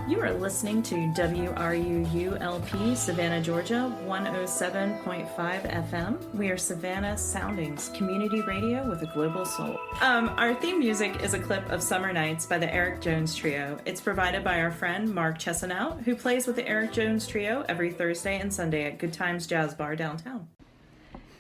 You are listening to WRUU-LP, Savannah, Georgia, 107.5 FM. We are Savannah Soundings, community radio with a global soul. Our theme music is a clip of Summer Nights by the Eric Jones Trio. It's provided by our friend Mark Chesanout, who plays with the Eric Jones Trio every Thursday and Sunday at Good Times Jazz Bar downtown.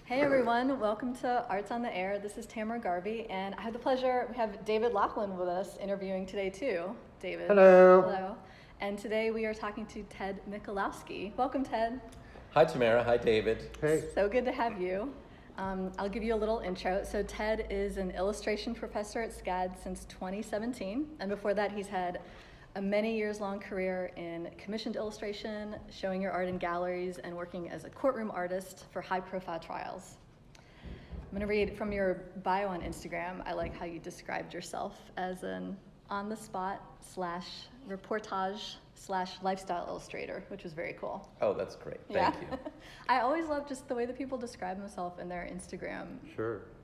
Hey everyone, welcome to Arts on the Air. This is Tamara Garvey, and I have the pleasure, we have David Laughlin with us interviewing today too. David. Hello. Hello. And today we are talking to Ted Michalowski. Welcome, Ted. Hi, Tamara. Hi, David. Hey. So good to have you. I'll give you a little intro. So Ted is an illustration professor at SCAD since 2017, and before that he's had a many years long career in commissioned illustration, showing your art in galleries, and working as a courtroom artist for high profile trials. I'm gonna read from your bio on Instagram. I like how you described yourself as an on-the-spot / reportage / lifestyle illustrator, which was very cool. Oh, that's great. Thank you. I always love just the way that people describe themselves in their Instagram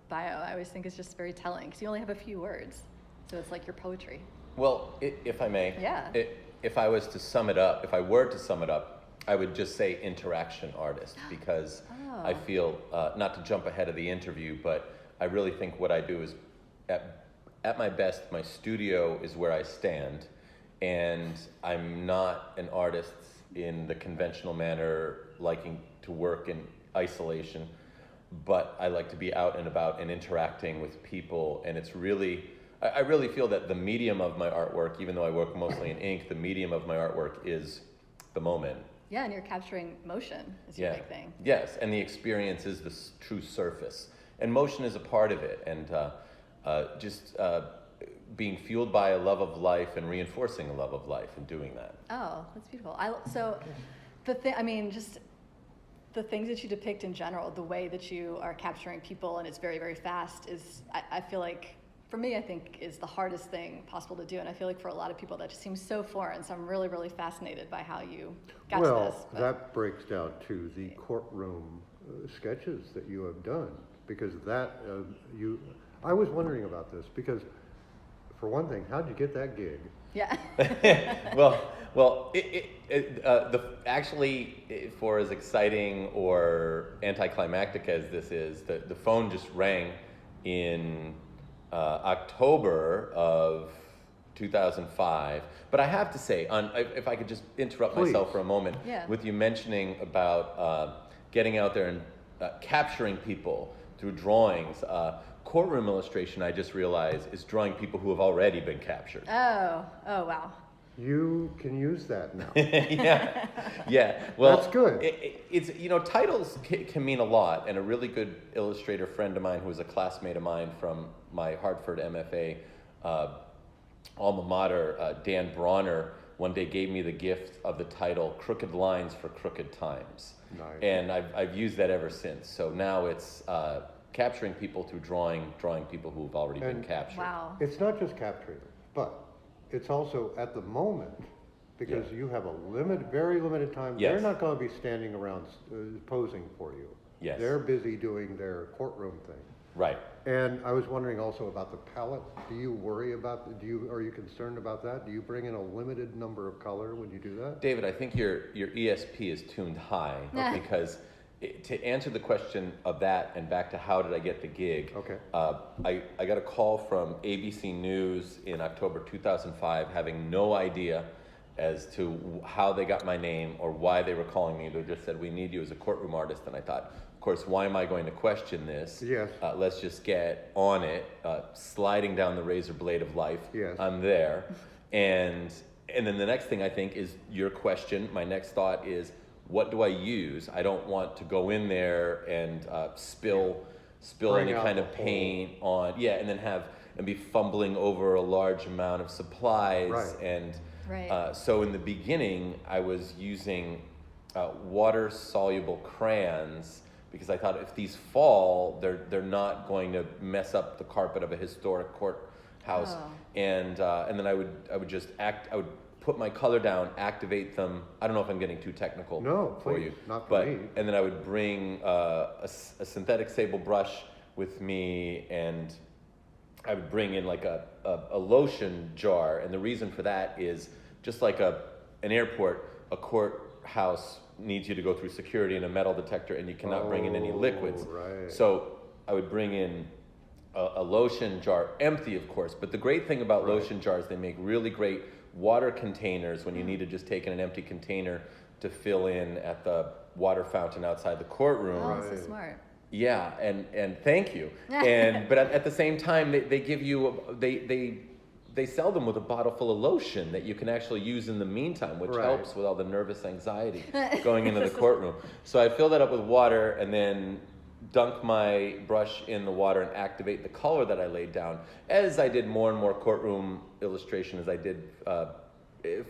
bio. I always think it's just very telling, because you only have a few words. So it's like your poetry. Well, if I may, Yeah. If I were to sum it up, I would just say interaction artist, because I feel, not to jump ahead of the interview, but I really think what I do is, at my best, my studio is where I stand, and I'm not an artist in the conventional manner, liking to work in isolation, but I like to be out and about and interacting with people, and it's really, I really feel that the medium of my artwork, even though I work mostly in ink, the medium of my artwork is the moment. Yeah, and you're capturing motion is your big thing. Yes, and the experience is the true surface, and motion is a part of it, and being fueled by a love of life and reinforcing a love of life and doing that. Oh, that's beautiful. Just the things that you depict in general, the way that you are capturing people, and it's very, very fast, is, I feel like, for me, I think, is the hardest thing possible to do. And I feel like for a lot of people that just seems so foreign. So I'm really, really fascinated by how you got to this. Well, that breaks down to the courtroom sketches that you have done, because I was wondering about this, because for one thing, how'd you get that gig? Yeah. Actually, for as exciting or anticlimactic as this is, the phone just rang in October of 2005. But I have to say, if I could just interrupt myself for a moment, with you mentioning about getting out there and capturing people through drawings. Courtroom illustration, I just realized, is drawing people who have already been captured. Oh, wow. You can use that now. Yeah. Well, that's good. It's titles can mean a lot, and a really good illustrator friend of mine, who was a classmate of mine from my Hartford MFA alma mater, Dan Bronner, one day gave me the gift of the title "Crooked Lines for Crooked Times," and I've used that ever since. So now it's capturing people through drawing people who have already been captured. Wow. It's not just capturing them, but it's also at the moment, because you have a very limited time. Yes. They're not going to be standing around posing for you. Yes. They're busy doing their courtroom thing. Right. And I was wondering also about the palette. Do you worry about, are you concerned about that? Do you bring in a limited number of color when you do that? David, I think your ESP is tuned high, because to answer the question of that and back to how did I get the gig, I got a call from ABC News in October 2005, having no idea as to how they got my name or why they were calling me. They just said, "We need you as a courtroom artist." And I thought, of course, why am I going to question this? Yes. Let's just get on it, sliding down the razor blade of life. Yes. I'm there. And then the next thing I think is your question. My next thought is, what do I use? I don't want to go in there and spill any kind of paint on, and then be fumbling over a large amount of supplies. Right. So in the beginning, I was using water-soluble crayons, because I thought if these fall, they're not going to mess up the carpet of a historic courthouse. And then I would just put my color down, activate them. I don't know if I'm getting too technical for you. Not for me. And then I would bring a synthetic sable brush with me, and I would bring in like a lotion jar. And the reason for that is just like an airport, a courthouse needs you to go through security and a metal detector, and you cannot bring in any liquids. Right. So I would bring in a lotion jar, empty of course, but the great thing about lotion jars, they make really great water containers when you need to just take in an empty container to fill in at the water fountain outside the courtroom. Oh, so smart. Yeah, and thank you. And but at the same time, they give you they sell them with a bottle full of lotion that you can actually use in the meantime, which helps with all the nervous anxiety going into the courtroom. So I fill that up with water and then dunk my brush in the water and activate the color that I laid down. As I did more and more courtroom illustration, as I did a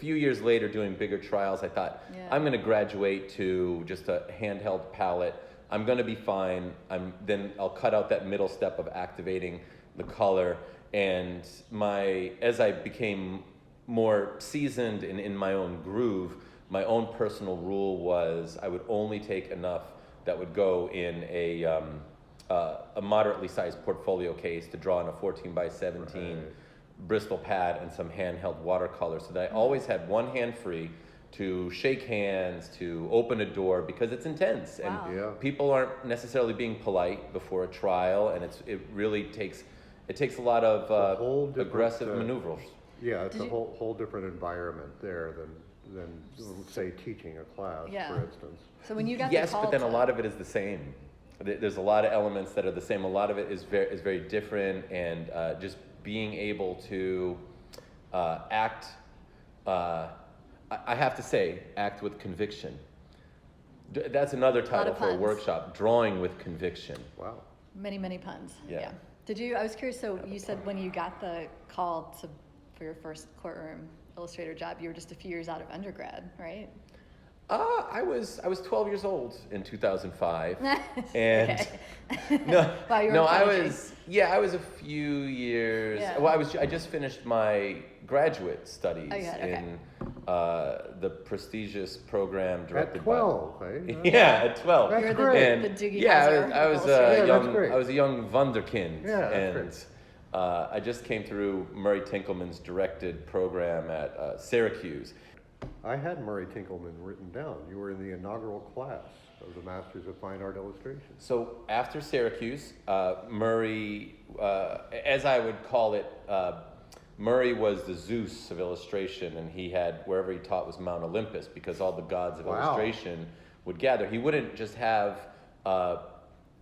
few years later doing bigger trials, I thought, I'm going to graduate to just a handheld palette. I'm going to be fine. Then I'll cut out that middle step of activating the color. And as I became more seasoned and in my own groove, my own personal rule was I would only take enough that would go in a moderately sized portfolio case to draw in a 14 by 17 Bristol pad and some handheld watercolor, so that I always had one hand free to shake hands, to open a door, because it's intense and people aren't necessarily being polite before a trial, and it really takes a lot of aggressive maneuvers. Yeah, it's a whole different environment there than say teaching a class, for instance. So when you got the call but then a lot of it is the same. There's a lot of elements that are the same. A lot of it is very different, and just being able to act. I have to say, act with conviction. That's another title for a workshop: drawing with conviction. Wow. Many puns. Yeah. I was curious. So you said when you got the call for your first courtroom illustrator job, you were just a few years out of undergrad, right? I was 12 years old in 2005, and wow, I was a few years. Yeah. Well, I just finished my graduate studies in the prestigious program directed at 12, eh? at 12. That's You're great. The Doogie Howser I was great. I was a young wunderkind, Yeah, that's and I just came through Murray Tinkelman's directed program at Syracuse. I had Murray Tinkelman written down. You were in the inaugural class of the Masters of Fine Art Illustration. So after Syracuse, Murray, as I would call it, Murray was the Zeus of illustration, and he had, wherever he taught was Mount Olympus, because all the gods of illustration would gather. He wouldn't just have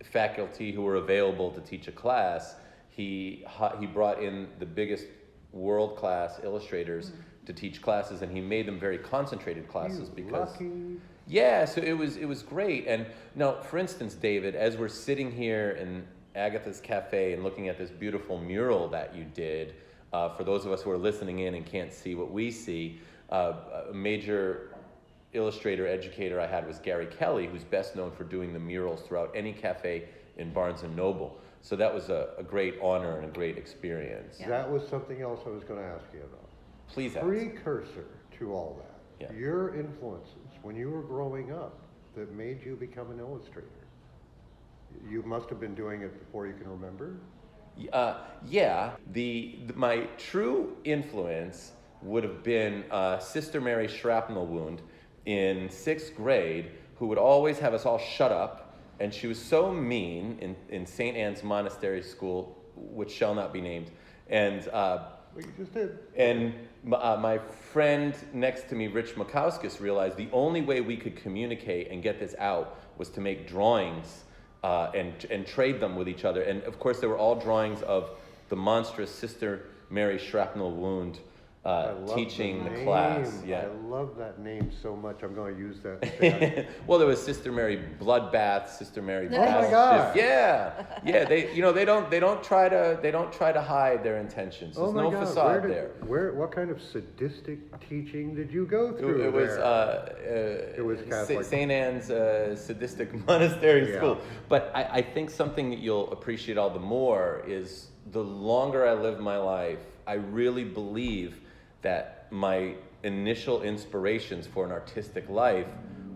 faculty who were available to teach a class. He brought in the biggest world-class illustrators to teach classes, and he made them very concentrated classes so it was great. And now, for instance, David, as we're sitting here in Agatha's Cafe and looking at this beautiful mural that you did, for those of us who are listening in and can't see what we see, a major illustrator educator I had was Gary Kelly, who's best known for doing the murals throughout any cafe in Barnes & Noble. So that was a great honor and a great experience. Yeah. That was something else I was going to ask you about. Please ask. Precursor to all that, your influences when you were growing up that made you become an illustrator. You must have been doing it before you can remember. My true influence would have been Sister Mary Shrapnel Wound in 6th grade, who would always have us all shut up, and she was so mean in St. Anne's Monastery School, which shall not be named, and you just did. And my friend next to me, Rich Michalowski, realized the only way we could communicate and get this out was to make drawings and trade them with each other. And of course, they were all drawings of the monstrous Sister Mary Shrapnel Wound teaching the class. I love that name so much. I'm going to use that. Well, there was Sister Mary Bloodbath, Sister Mary. Oh my God! Yeah. They don't try to hide their intentions. There's no facade there. What kind of sadistic teaching did you go through? It was Catholic. St. Anne's Sadistic Monastery School. But I think something that you'll appreciate all the more is the longer I live my life, I really believe that my initial inspirations for an artistic life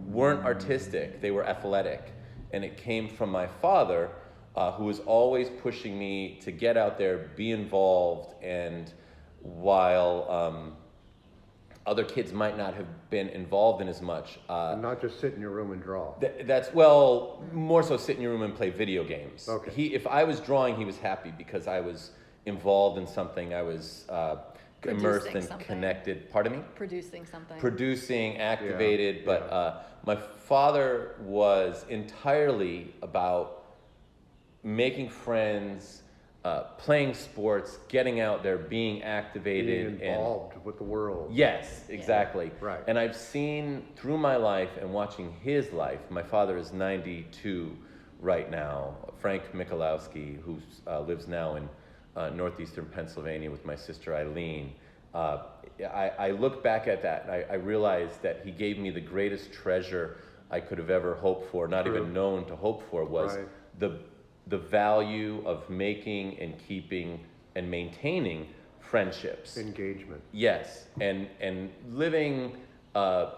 weren't artistic, they were athletic. And it came from my father, who was always pushing me to get out there, be involved, and while other kids might not have been involved in as much. And not just sit in your room and draw. That's, well, more so sit in your room and play video games. Okay. If I was drawing, he was happy because I was involved in something. I was immersed and connected. Pardon me? Producing something. Producing, activated, but my father was entirely about making friends, playing sports, getting out there, being activated, being involved with the world. Yes, exactly. Right. And I've seen through my life and watching his life. My father is 92 right now. Fred Michalowski, who lives now in northeastern Pennsylvania with my sister Eileen. I look back at that and I realize that he gave me the greatest treasure I could have ever hoped for, not even known to hope for, was the value of making and keeping and maintaining friendships. Engagement. Yes, and living a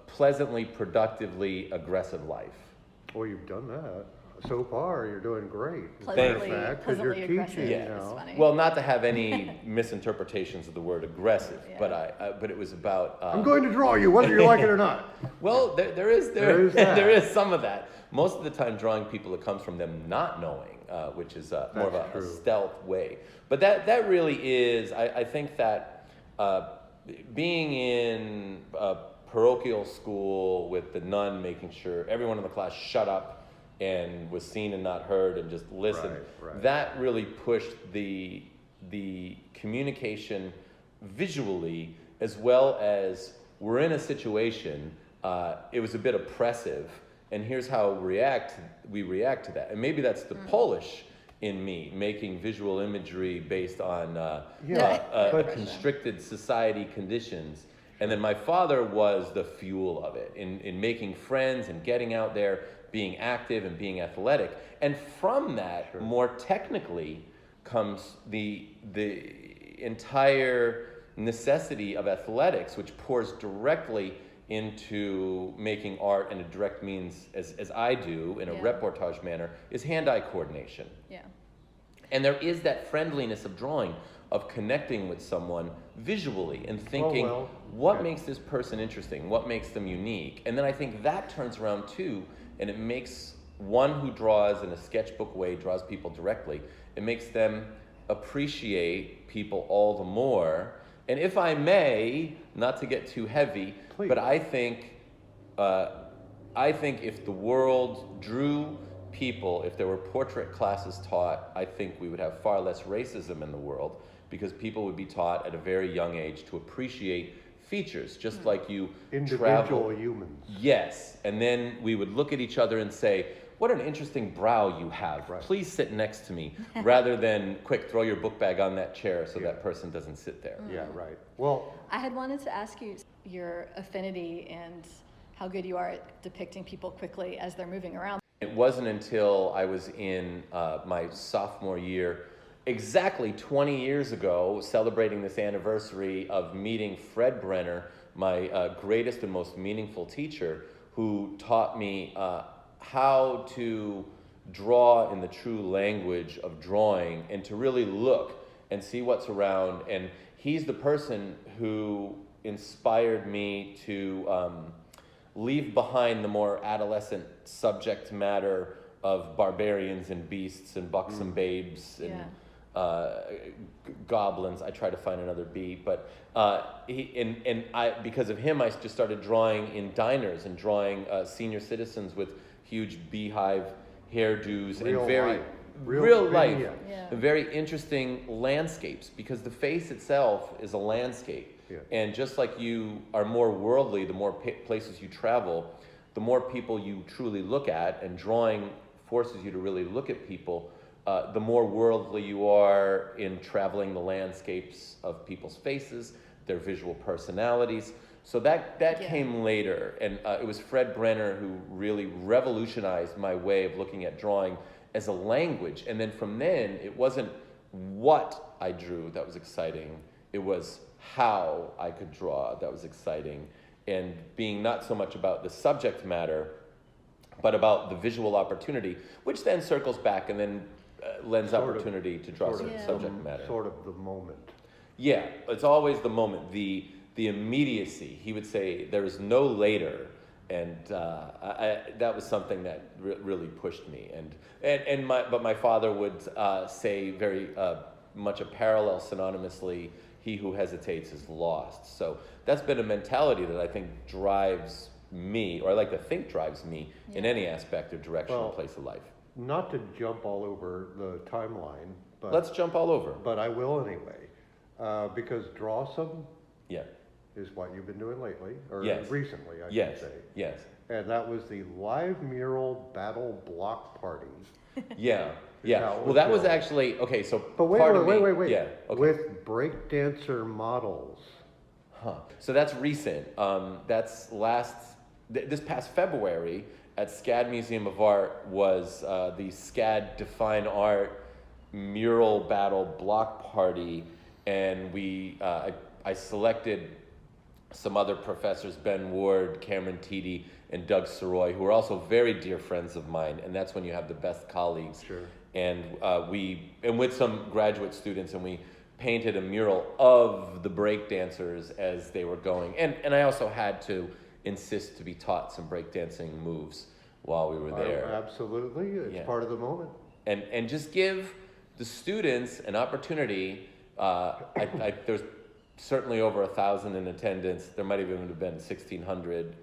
pleasantly, productively aggressive life. Well, you've done that. So far, you're doing great. Pleasantly Because you're aggressive. teaching Yeah. now. Funny. Well, not to have any misinterpretations of the word aggressive, Yeah. but it was about. I'm going to draw you, whether you like it or not. Well, there is There is that. there is some of that. Most of the time, drawing people, it comes from them not knowing, which is more of a stealth way. But that really is. I think that being in a parochial school with the nun making sure everyone in the class shut up and was seen and not heard and just listened, Right. that really pushed the communication visually, as well as we're in a situation, it was a bit oppressive, and here's how we react to that. And maybe that's the Polish in me, making visual imagery based on constricted society conditions. And then my father was the fuel of it, in making friends and getting out there, being active and being athletic. And from that, more technically, comes the entire necessity of athletics, which pours directly into making art in a direct means, as I do, in a reportage manner, is hand-eye coordination. Yeah. And there is that friendliness of drawing, of connecting with someone visually and thinking, what makes this person interesting? What makes them unique? And then I think that turns around too, and it makes one who draws in a sketchbook way, draws people directly, it makes them appreciate people all the more. And if I may, not to get too heavy, but I think if the world drew people, if there were portrait classes taught, I think we would have far less racism in the world, because people would be taught at a very young age to appreciate features, just like you Individual humans. Yes, and then we would look at each other and say, what an interesting brow you have. Right. Please sit next to me, rather than, quick, throw your book bag on that chair so that person doesn't sit there. Yeah, right. Well, I had wanted to ask you your affinity and how good you are at depicting people quickly as they're moving around. It wasn't until I was in my sophomore year, exactly 20 years ago, celebrating this anniversary of meeting Fred Brenner, my greatest and most meaningful teacher, who taught me how to draw in the true language of drawing and to really look and see what's around. And he's the person who inspired me to leave behind the more adolescent subject matter of barbarians and beasts and buxom babes and goblins. I try to find another B, but because of him, I just started drawing in diners and drawing senior citizens with huge beehive hairdos and very real life, and very interesting landscapes, because the face itself is a landscape. Yeah. And just like you are more worldly, the more places you travel, the more people you truly look at, and drawing forces you to really look at people, the more worldly you are in traveling the landscapes of people's faces, their visual personalities. So that came later, and it was Fred Brenner who really revolutionized my way of looking at drawing as a language. And then from then, it wasn't what I drew that was exciting, it was how I could draw that was exciting, and being not so much about the subject matter, but about the visual opportunity, which then circles back and then lends opportunity to draw some subject matter. Sort of the moment. Yeah, it's always the moment, the immediacy. He would say, there is no later. And that was something that really pushed me. But my father would say very much a parallel synonymously, he who hesitates is lost. So that's been a mentality that I think drives me, or I like to think drives me, in any aspect or direction or place of life. Not to jump all over the timeline, but Let's jump all over. But I will anyway, because Drawsome Yeah. is what you've been doing lately, or Yes. recently, I Yes. should say. Yes. And that was the live mural battle block party. Yeah. Yeah. How it Well, that was built. actually okay. So But wait, part of me, wait. Yeah. Okay. With breakdancer models. Huh. So that's recent. That's this past February at SCAD Museum of Art was the SCAD Define Art mural battle block party, and I selected some other professors, Ben Ward, Cameron Teedy, and Doug Soroy, who are also very dear friends of mine, and that's when you have the best colleagues. Sure. And with some graduate students, and we painted a mural of the breakdancers as they were going. And I also had to insist to be taught some breakdancing moves while we were there. Absolutely, it's part of the moment. And just give the students an opportunity. There's certainly over 1,000 in attendance. There might even have been 1,600.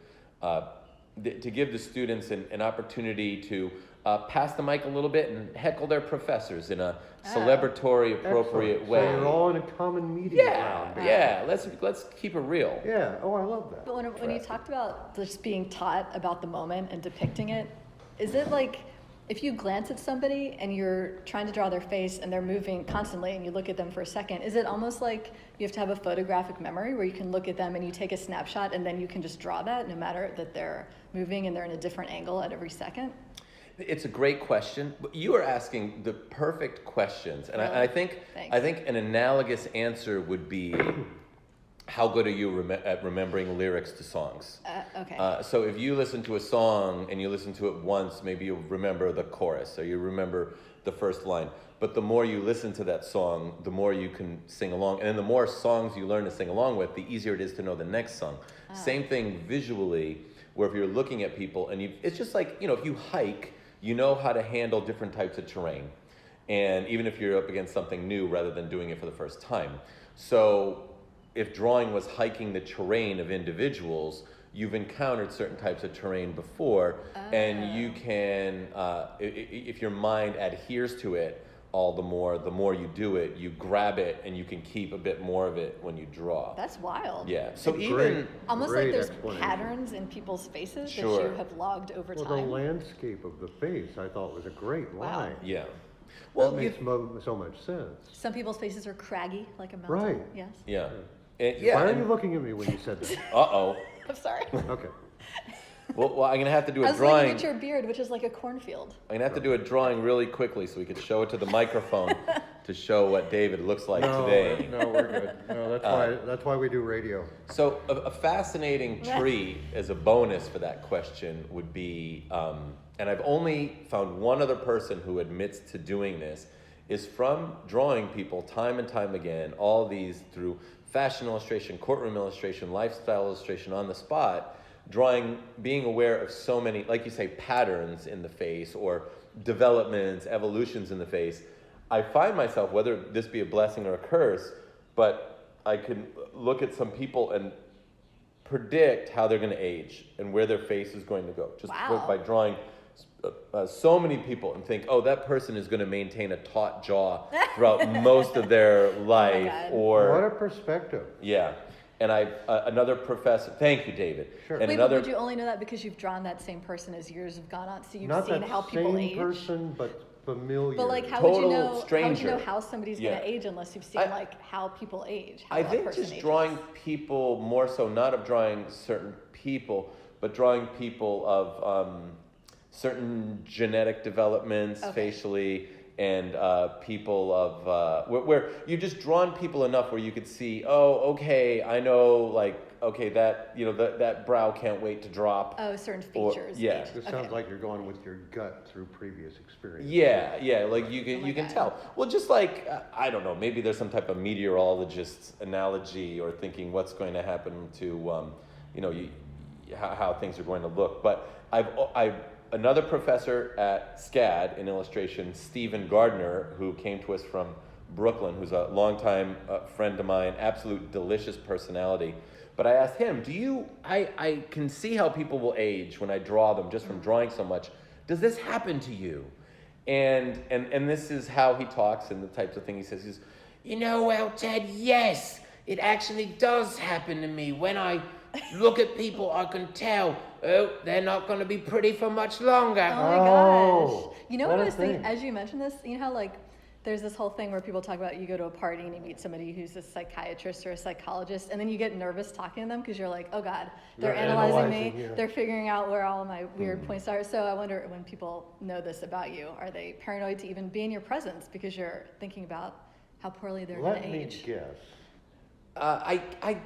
To give the students an opportunity to pass the mic a little bit and heckle their professors in a celebratory, appropriate Excellent. way. So you're all in a common meeting ground. Yeah. Let's keep it real. Yeah. Oh, I love that. But when you talked about just being taught about the moment and depicting it, is it like if you glance at somebody and you're trying to draw their face and they're moving constantly and you look at them for a second, is it almost like you have to have a photographic memory where you can look at them and you take a snapshot and then you can just draw that no matter that they're moving and they're in a different angle at every second? It's a great question. You are asking the perfect questions, and Really? I think Thanks. I think an analogous answer would be, how good are you at remembering lyrics to songs? Okay. So if you listen to a song and you listen to it once, maybe you'll remember the chorus or you remember the first line. But the more you listen to that song, the more you can sing along. And then the more songs you learn to sing along with, the easier it is to know the next song. Same thing visually, where if you're looking at people and it's just like, if you hike, you know how to handle different types of terrain. And even if you're up against something new rather than doing it for the first time. So if drawing was hiking the terrain of individuals, you've encountered certain types of terrain before, and you can, if your mind adheres to it all the more you do it, you grab it, and you can keep a bit more of it when you draw. That's wild. Yeah. So Almost like Great there's explanation. patterns in people's faces Sure. that you have logged over Well, time. the landscape of the face, I thought, was a great Wow. line. Yeah. Well, Well, that makes so much sense. Some people's faces are craggy, like a mountain. Right. Yes. yeah. Why are you looking at me when you said that? Uh-oh. I'm sorry. Okay. Well, I'm gonna have to do I a was looking drawing. at your beard, which is like a cornfield. I'm gonna have to do a drawing really quickly so we could show it to the microphone to show what David looks like today. No, we're good. No, that's why we do radio. So a fascinating treat as a bonus for that question would be, and I've only found one other person who admits to doing this, is from drawing people time and time again, all these through fashion illustration, courtroom illustration, lifestyle illustration, on the spot, drawing, being aware of so many, like you say, patterns in the face or developments, evolutions in the face. I find myself, whether this be a blessing or a curse, but I can look at some people and predict how they're going to age and where their face is going to go, just Wow. by drawing so many people, and think, oh, that person is going to maintain a taut jaw throughout most of their life. God. Or What a perspective. yeah. And another professor, thank you, David. Sure. And Wait, another, but would you only know that because you've drawn that same person as years have gone on, so you've Not seen that how people same age? person, but familiar. But like, how Total would you know? How would you stranger. know how somebody's Yeah. going to age unless you've seen like how people age? How I that think person just ages? drawing people more so, not of drawing certain people, but drawing people of certain genetic developments Okay. facially, and people of where you've just drawn people enough where you could see, oh, okay, I know, like, okay, that, you know, that brow can't wait to drop. Oh, certain features. Yeah. This sounds like you're going with your gut through previous experience. Yeah, like you can Oh my you can God. tell. Well, just like I don't know, maybe there's some type of meteorologist analogy or thinking what's going to happen to you know, how things are going to look. But I've another professor at SCAD in illustration, Stephen Gardner, who came to us from Brooklyn, who's a longtime friend of mine, absolute delicious personality. But I asked him, I can see how people will age when I draw them just from drawing so much. Does this happen to you? And this is how he talks and the types of things he says. He says, you know, well, Ted, yes, it actually does happen to me. When I look at people, I can tell, oh, they're not going to be pretty for much longer. Oh my Oh, gosh. You know what what I a was thinking, thing. as you mentioned this, you know how like there's this whole thing where people talk about you go to a party and you meet somebody who's a psychiatrist or a psychologist, and then you get nervous talking to them because you're like, oh God, they're They're analyzing me, analyzing, yeah. they're figuring out where all of my weird points are. So I wonder, when people know this about you, are they paranoid to even be in your presence because you're thinking about how poorly they're going Let to me age? guess. I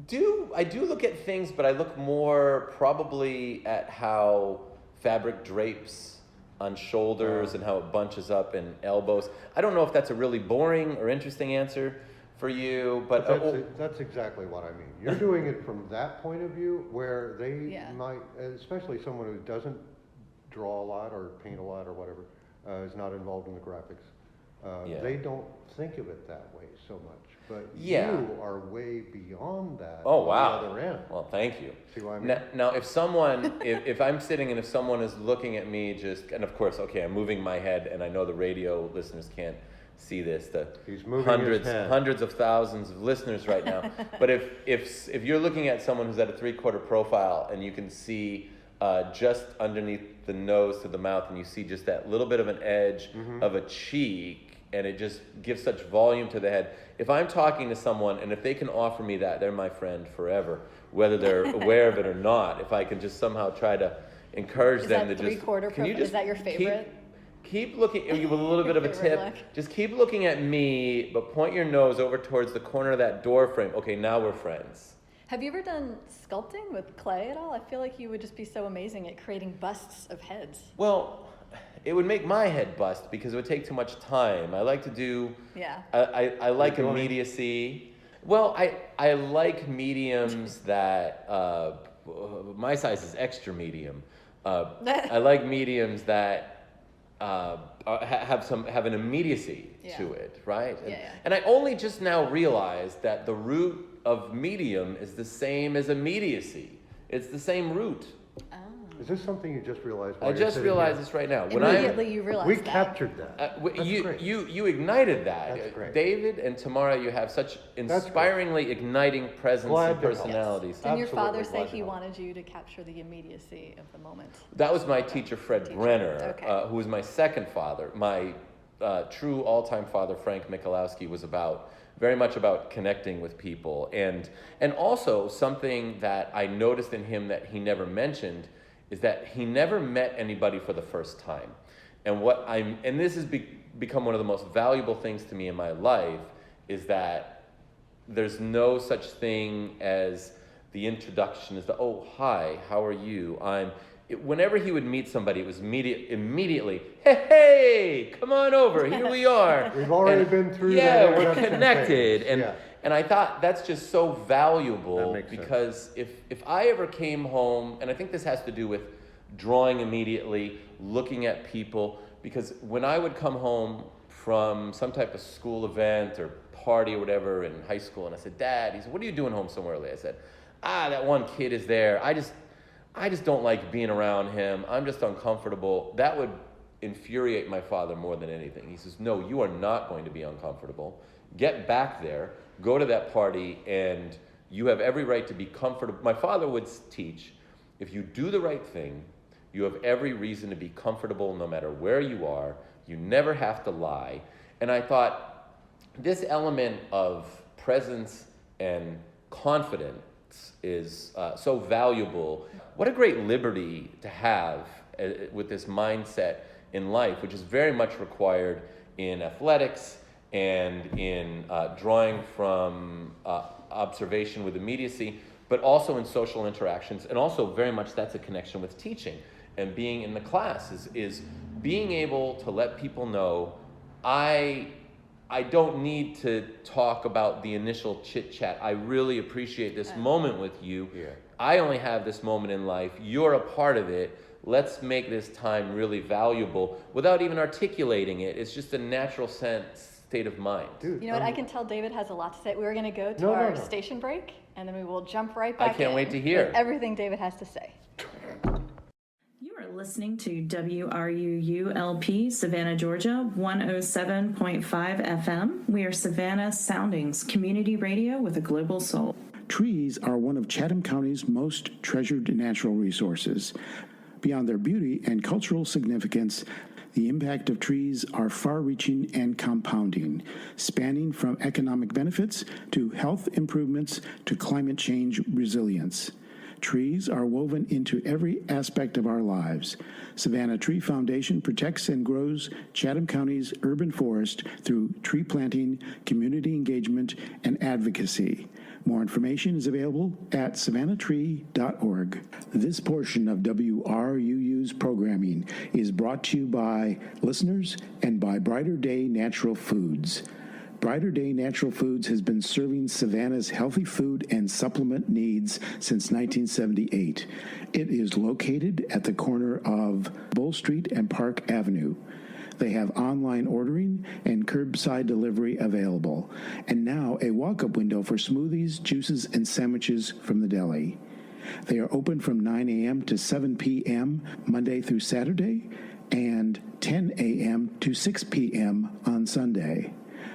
do look at things, but I look more probably at how fabric drapes on shoulders and how it bunches up in elbows. I don't know if that's a really boring or interesting answer for you, but That's exactly what I mean. You're doing it from that point of view where they Yeah. might, especially someone who doesn't draw a lot or paint a lot or whatever, is not involved in the graphics. Yeah. They don't think of it that way so much. But Yeah. you are way beyond that oh on wow. the other end. Well, thank you. See what I mean? Now, if someone, if I'm sitting and if someone is looking at me just, and of course, okay, I'm moving my head, and I know the radio listeners can't see this, the He's moving his head. hundreds of thousands of listeners right now. But if you're looking at someone who's at a 3/4 profile and you can see just underneath the nose to the mouth, and you see just that little bit of an edge of a cheek, and it just gives such volume to the head. If I'm talking to someone and if they can offer me that, they're my friend forever, whether they're aware of it or not. If I can just somehow try to encourage Is them that to just, three-quarter can you profile? just Is that your favorite? Keep looking, with a little bit of a Favorite tip. look? Just keep looking at me, but point your nose over towards the corner of that door frame. Okay, now we're friends. Have you ever done sculpting with clay at all? I feel like you would just be so amazing at creating busts of heads. Well, it would make my head bust because it would take too much time. I like to do, Yeah. I like You're doing- immediacy. Well, I like mediums that, my size is extra medium. I like mediums that have an immediacy Yeah. to it, right? Yeah. And I only just now realized that the root of medium is the same as immediacy. It's the same root. Is this something you just realized? I while you're just sitting realized here? this right now. Immediately you realized We that. captured that. That's great. You ignited that. That's great. David and Tamara, you have such great. inspiringly igniting presence Glad and to help. personalities. Didn't your father Absolutely say glad to he help. wanted you to capture the immediacy of the moment? That was my teacher, Fred Brenner, Okay. who was my second father. My true all-time father, Frank Michalowski, was very much about connecting with people. And also something that I noticed in him that he never mentioned is that he never met anybody for the first time. And this has become one of the most valuable things to me in my life, is that there's no such thing as the introduction, as oh, hi, how are you? Whenever he would meet somebody, it was immediately, hey, come on over, here we are. We've already been through that Yeah, we're introduction connected. phase. And I thought that's just so valuable, That makes because if I ever came home, and I think this has to do with drawing immediately, looking at people, because when I would come home from some type of school event or party or whatever in high school, and I said, Dad, he said, what are you doing home so early? I said, that one kid is there. I just don't like being around him. I'm just uncomfortable. That would infuriate my father more than anything. He says, no, you are not going to be uncomfortable. Get back there, go to that party, and you have every right to be comfortable. My father would teach, if you do the right thing, you have every reason to be comfortable no matter where you are. You never have to lie. And I thought, this element of presence and confidence is so valuable. What a great liberty to have with this mindset in life, which is very much required in athletics and in drawing from observation with immediacy, but also in social interactions, and also very much that's a connection with teaching and being in the class is being able to let people know I don't need to talk about the initial chit chat. I really appreciate this moment with you. Yeah. I only have this moment in life. You're a part of it. Let's make this time really valuable without even articulating it. It's just a natural state of mind. Dude, You know what? I can tell David has a lot to say. We're going to go to No, our no. station break, and then we will jump right back I can't in wait to hear. with everything David has to say. You are listening to WRUU-LP, Savannah, Georgia, 107.5 FM. We are Savannah Soundings, community radio with a global soul. Trees are one of Chatham County's most treasured natural resources. Beyond their beauty and cultural significance, the impact of trees are far-reaching and compounding, spanning from economic benefits to health improvements to climate change resilience. Trees are woven into every aspect of our lives. Savannah Tree Foundation protects and grows Chatham County's urban forest through tree planting, community engagement, and advocacy. More information is available at savannahtree.org. This portion of WRUU's programming is brought to you by listeners and by Brighter Day Natural Foods. Brighter Day Natural Foods has been serving Savannah's healthy food and supplement needs since 1978. It is located at the corner of Bull Street and Park Avenue. They have online ordering and curbside delivery available, and now a walk-up window for smoothies, juices, and sandwiches from the deli. They are open from 9 a.m. to 7 p.m. Monday through Saturday, and 10 a.m. to 6 p.m. on Sunday.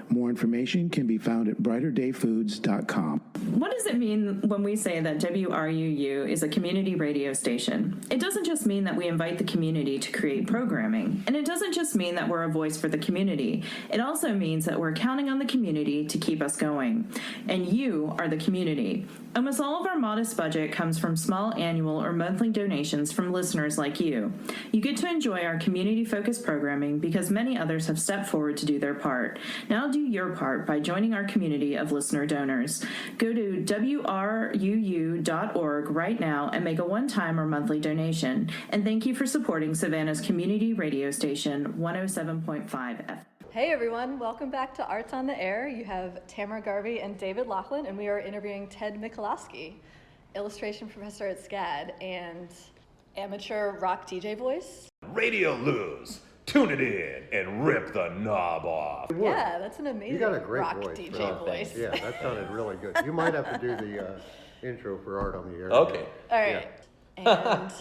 More information can be found at brighterdayfoods.com. What does it mean when we say that WRUU is a community radio station? It doesn't just mean that we invite the community to create programming. And it doesn't just mean that we're a voice for the community. It also means that we're counting on the community to keep us going. And you are the community. Almost all of our modest budget comes from small annual or monthly donations from listeners like you. You get to enjoy our community-focused programming because many others have stepped forward to do their part. Now do your part by joining our community of listener donors. Go to WRUU.org right now and make a one-time or monthly donation. And thank you for supporting Savannah's community radio station, 107.5 FM. Hey everyone, welcome back to Arts on the Air. You have Tamara Garvey and David Laughlin, and we are interviewing Ted Michalowski, illustration professor at SCAD and amateur rock DJ voice. Radio Lose. Tune it in and rip the knob off. Yeah, that's an amazing You got a great rock voice. DJ voice. Yeah, that sounded really good. You might have to do the intro for Art on the Air. Okay. All right. And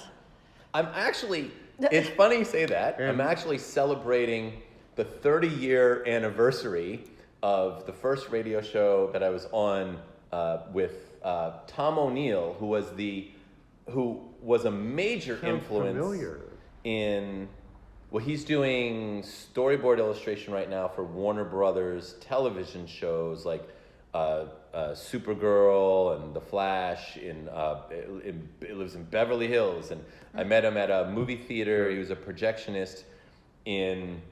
I'm actually, it's funny you say that. I'm actually celebrating the 30-year anniversary of the first radio show that I was on with Tom O'Neill, who was a major influence in, well, he's doing storyboard illustration right now for Warner Brothers television shows like Supergirl and The Flash. He lives in Beverly Hills, and I met him at a movie theater. He was a projectionist in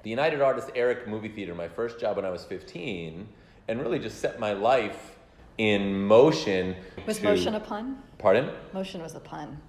the United Artists Eric movie theater, my first job when I was 15, and really just set my life in motion. was motion a pun? Pardon? Motion was a pun.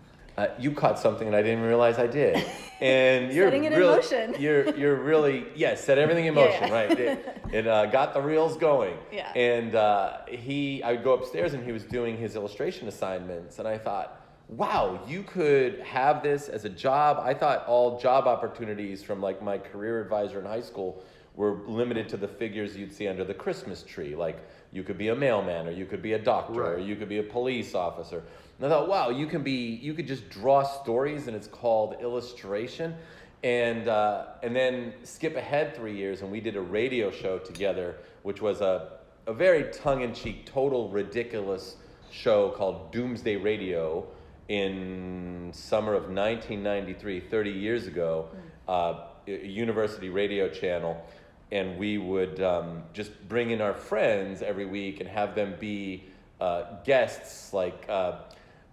You caught something and I didn't even realize I did. And you're Setting it in really, motion. You're really, set everything in motion, right? It got the reels going. Yeah. And I would go upstairs and he was doing his illustration assignments, and I thought, wow, you could have this as a job. I thought all job opportunities from like my career advisor in high school were limited to the figures you'd see under the Christmas tree. Like you could be a mailman, or you could be a doctor, or you could be a police officer. And I thought, wow, you could just draw stories, and it's called illustration. And then skip ahead 3 years, and we did a radio show together, which was a very tongue-in-cheek, total ridiculous show called Doomsday Radio in summer of 1993, 30 years ago, a university radio channel. And we would just bring in our friends every week and have them be guests, like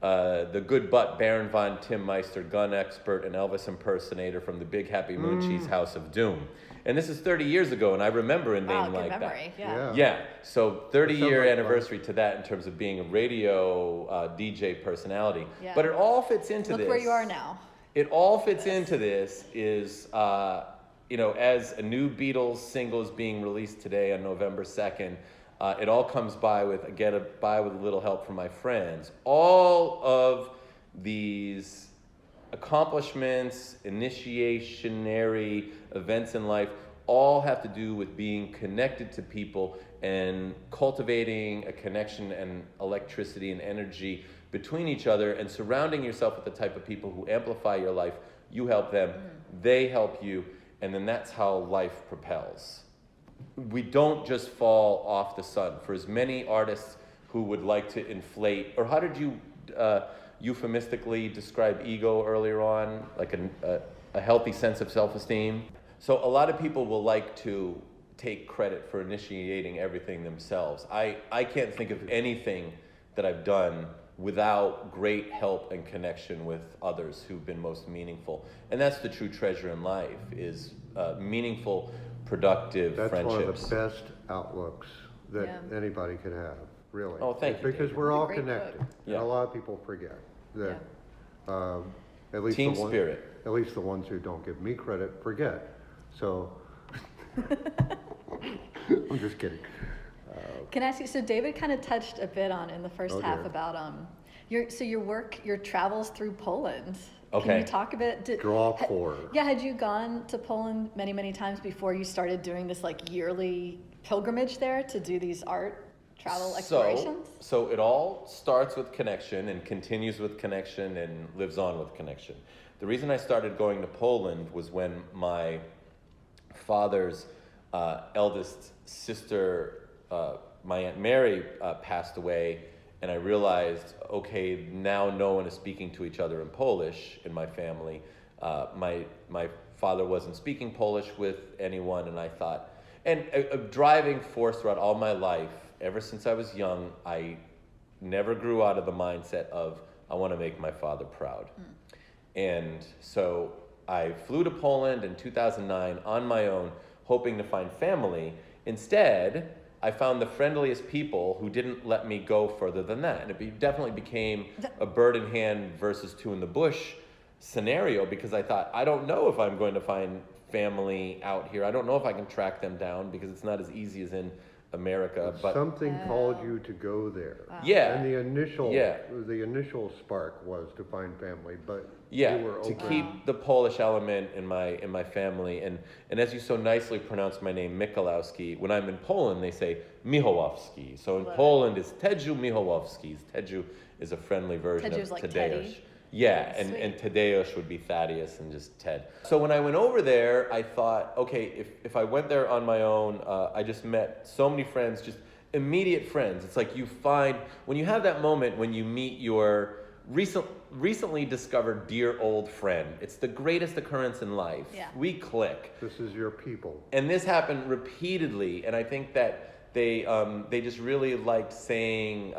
the good butt Baron von Tim Meister, gun expert and Elvis impersonator from the Big Happy Moon Cheese House of Doom. And this is 30 years ago, and I remember a name like memory. that. Yeah. Yeah, so 30-year like anniversary to that in terms of being a radio DJ personality. Yeah. But it all fits into Look this. where you are now. It all fits into this is, as a new Beatles single is being released today on November 2nd, it all comes by with a little help from my friends. All of these accomplishments, initiationary events in life, all have to do with being connected to people and cultivating a connection and electricity and energy between each other, and surrounding yourself with the type of people who amplify your life. You help them, they help you, and then that's how life propels. We don't just fall off the sun. For as many artists who would like to inflate, or how did you euphemistically describe ego earlier on, like a healthy sense of self-esteem? So a lot of people will like to take credit for initiating everything themselves. I can't think of anything that I've done without great help and connection with others who've been most meaningful. And that's the true treasure in life, is meaningful, productive friendships. That's one of the best outlooks that anybody could have, really. Oh, thank you, Because David. we're all Great connected. book. And Yeah. a lot of people forget that. At least Team the spirit. At least the ones who don't give me credit forget. So, I'm just kidding. Can I ask you, so David kind of touched a bit on in the first half dear. about your travels through Poland. Okay. Can you talk a bit? Draw four. Yeah, had you gone to Poland many, many times before you started doing this like yearly pilgrimage there to do these art travel explorations? So it all starts with connection and continues with connection and lives on with connection. The reason I started going to Poland was when my father's eldest sister, my Aunt Mary, passed away, and I realized, okay, now no one is speaking to each other in Polish in my family. My father wasn't speaking Polish with anyone, and I thought, and a driving force throughout all my life, ever since I was young, I never grew out of the mindset of, I want to make my father proud. And so I flew to Poland in 2009 on my own, hoping to find family. Instead, I found the friendliest people who didn't let me go further than that. And it definitely became a bird in hand versus two in the bush scenario, because I thought, I don't know if I'm going to find family out here. I don't know if I can track them down, because it's not as easy as in America. But Something called you to go there. yeah, And the initial spark was to find family, but yeah, you were to open. keep the Polish element in my family, and as you so nicely pronounce my name, Michalowski. When I'm in Poland, they say Michalowski. So in Poland, it's Ted Michalowski. Ted is a friendly version Tedju's of like Tadeusz. Teddy. Yeah, Sweet. and Tadeusz would be Thaddeus and just Ted. So when I went over there, I thought, okay, if I went there on my own, I just met so many friends, just immediate friends. It's like you find, when you have that moment when you meet your recently discovered dear old friend, it's the greatest occurrence in life. Yeah. We click. This is your people. And this happened repeatedly, and I think that they just really liked saying,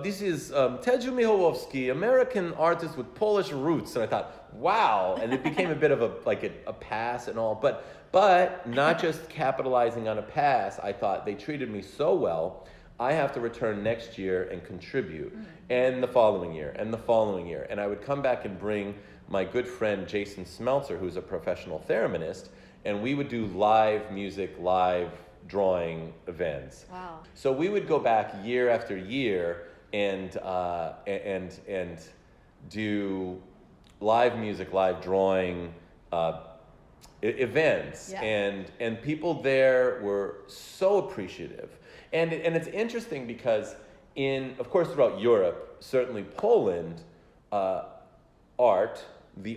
this is Ted Michalowski, American artist with Polish roots. And I thought, wow. And it became a bit of a pass and all. But not just capitalizing on a pass, I thought they treated me so well, I have to return next year and contribute. And the following year, and the following year. And I would come back and bring my good friend Jason Smeltzer, who's a professional thereminist, and we would do live music, live drawing events. Wow. So we would go back year after year and do live music, live drawing events, Yeah. and people there were so appreciative. And it's interesting because of course throughout Europe, certainly Poland, the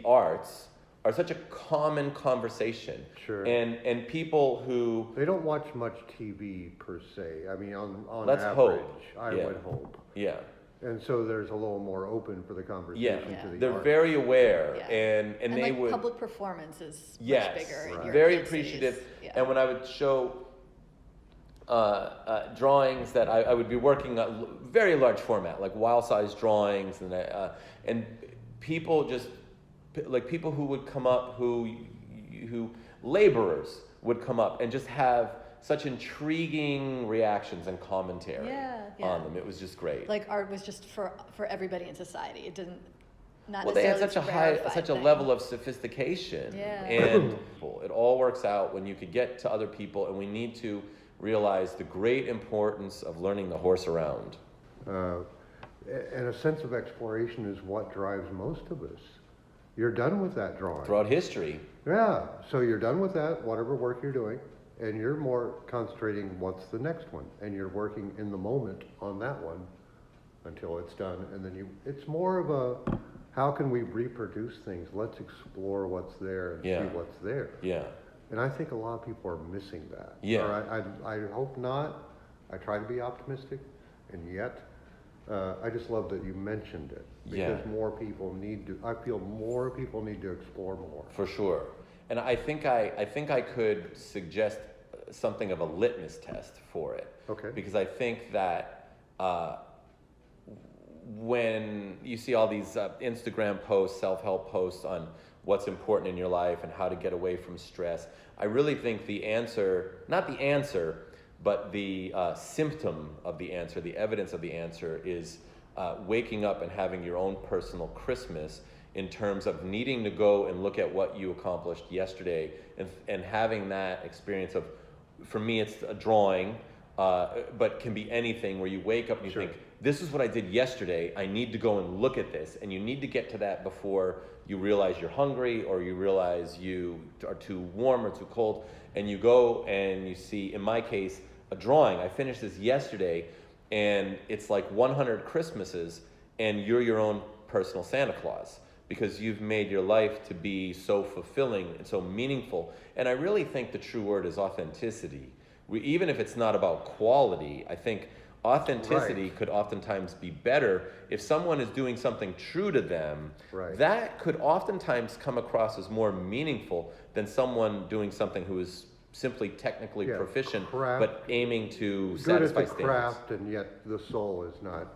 arts are such a common conversation. Sure. And people who They don't watch much TV per se. I mean, on Let's average, hope. I Yeah. would hope. yeah. And so there's a little more open for the conversation Yeah, to the they're art. very aware, Yeah. and they like would public performance is yes, much bigger in Right. European very cities. appreciative. Yeah. And when I would show drawings that I would be working on very large format, like wild-size drawings, and people just, like people who would come up, who laborers would come up and just have such intriguing reactions and commentary on them. It was just great. Like art was just for everybody in society. It didn't, not well, they had necessarily such a level of sophistication, and it all works out when you could get to other people, and we need to realize the great importance of learning the horse around. And a sense of exploration is what drives most of us. You're done with that drawing. Throughout history. Yeah, so you're done with that, whatever work you're doing, and you're more concentrating what's the next one, and you're working in the moment on that one until it's done, and then it's more of a, how can we reproduce things? Let's explore what's there and see what's there. Yeah. And I think a lot of people are missing that. Yeah. Or I hope not. I try to be optimistic, and yet I just love that you mentioned it, because more people need to. I feel more people need to explore more. For sure. And I think I could suggest something of a litmus test for it. Okay. Because I think that when you see all these Instagram posts, self-help posts on what's important in your life and how to get away from stress, I really think the answer, not the answer, but the symptom of the answer, the evidence of the answer is waking up and having your own personal Christmas, in terms of needing to go and look at what you accomplished yesterday, and having that experience of, for me it's a drawing, but can be anything, where you wake up and you think, this is what I did yesterday, I need to go and look at this, and you need to get to that before you realize you're hungry, or you realize you are too warm or too cold, and you go and you see, in my case, a drawing. I finished this yesterday, and it's like 100 Christmases, and you're your own personal Santa Claus, because you've made your life to be so fulfilling and so meaningful. And I really think the true word is authenticity. Even if it's not about quality, I think authenticity could oftentimes be better. If someone is doing something true to them, that could oftentimes come across as more meaningful than someone doing something who is simply technically proficient, but aiming to satisfy standards. Craft, and yet the soul is not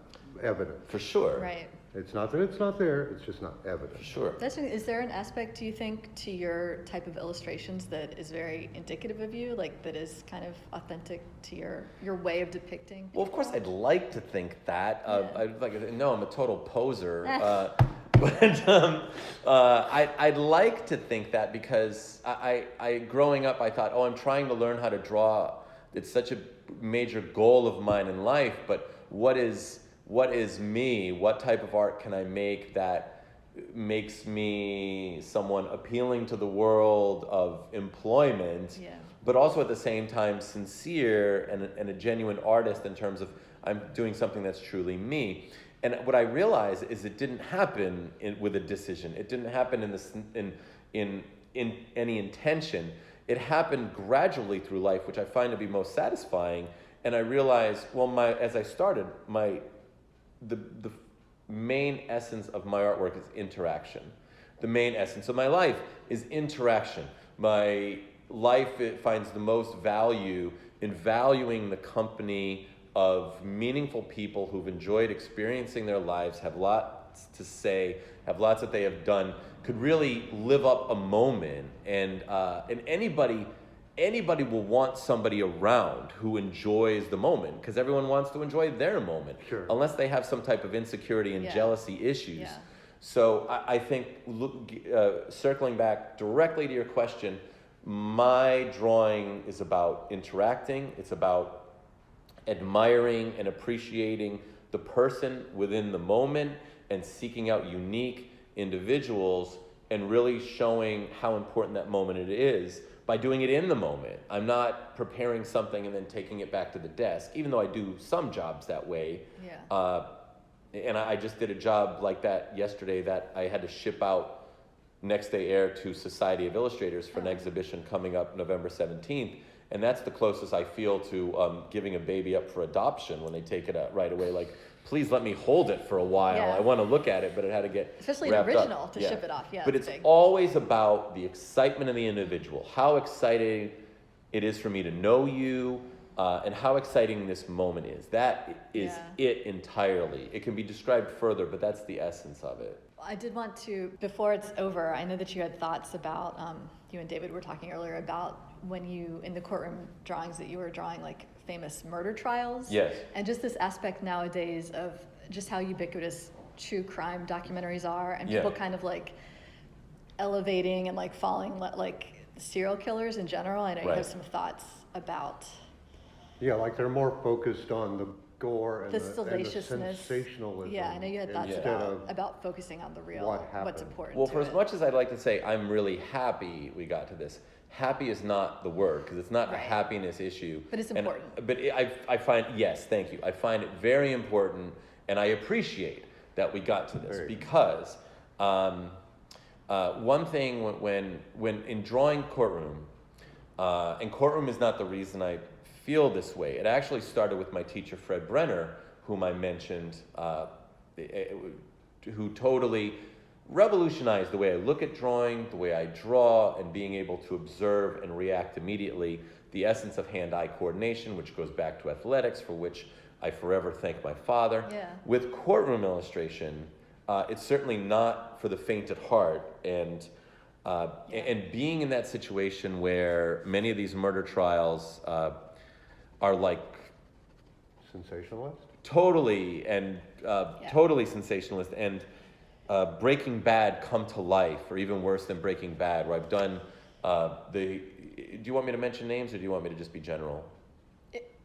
evident. For sure. Right. It's not that it's not there, it's just not evident. For sure. Is there an aspect, do you think, to your type of illustrations that is very indicative of you, like that is kind of authentic to your way of depicting? Well, of course, I'd like to think that. I'm a total poser. But I'd like to think that, because I growing up, I thought, I'm trying to learn how to draw. It's such a major goal of mine in life, but what is me? What type of art can I make that makes me someone appealing to the world of employment, but also at the same time sincere and a genuine artist, in terms of I'm doing something that's truly me? And what I realized is it didn't happen with a decision. It didn't happen in any intention. It happened gradually through life, which I find to be most satisfying. And I realized, as I started, the main essence of my artwork is interaction. The main essence of my life is interaction. My life, it finds the most value in valuing the company of meaningful people who've enjoyed experiencing their lives, have lots to say, have lots that they have done, could really live up a moment. And anybody will want somebody around who enjoys the moment, because everyone wants to enjoy their moment, unless they have some type of insecurity and jealousy issues. So I think, circling back directly to your question, my drawing is about interacting. It's about admiring and appreciating the person within the moment, and seeking out unique individuals, and really showing how important that moment it is by doing it in the moment. I'm not preparing something and then taking it back to the desk, even though I do some jobs that way. And I just did a job like that yesterday that I had to ship out next day air to Society of Illustrators for an exhibition coming up November 17th. And that's the closest I feel to giving a baby up for adoption, when they take it right away. Like, please let me hold it for a while. I want to look at it, but it had to get especially wrapped an original up. to ship it off. But it's always about the excitement of the individual. How excited it is for me to know you, and how exciting this moment is. That is it entirely. It can be described further, but that's the essence of it. I did want to, before it's over, I know that you had thoughts about, you and David were talking earlier about when you, in the courtroom drawings that you were drawing, like famous murder trials. Yes. And just this aspect nowadays of just how ubiquitous true crime documentaries are, and people kind of like elevating and like falling like serial killers in general. I know you have some thoughts about. Yeah, like they're more focused on the gore and the the salaciousness. Sensationalism. Yeah, I know you had thoughts about focusing on the real, what's important. Well, to for as it. much as I'd like to say I'm really happy we got to this, happy is not the word, because it's not a happiness issue. But it's important. I find, yes, thank you. I find it very important, and I appreciate that we got to this, because one thing when in drawing courtroom, and courtroom is not the reason I feel this way. It actually started with my teacher, Fred Brenner, whom I mentioned, who totally revolutionized the way I look at drawing, the way I draw, and being able to observe and react immediately. The essence of hand-eye coordination, which goes back to athletics, for which I forever thank my father. Yeah. With courtroom illustration, it's certainly not for the faint at heart, and being in that situation where many of these murder trials are like Sensationalist? totally sensationalist, and Breaking Bad come to life, or even worse than Breaking Bad, where I've done do you want me to mention names, or do you want me to just be general?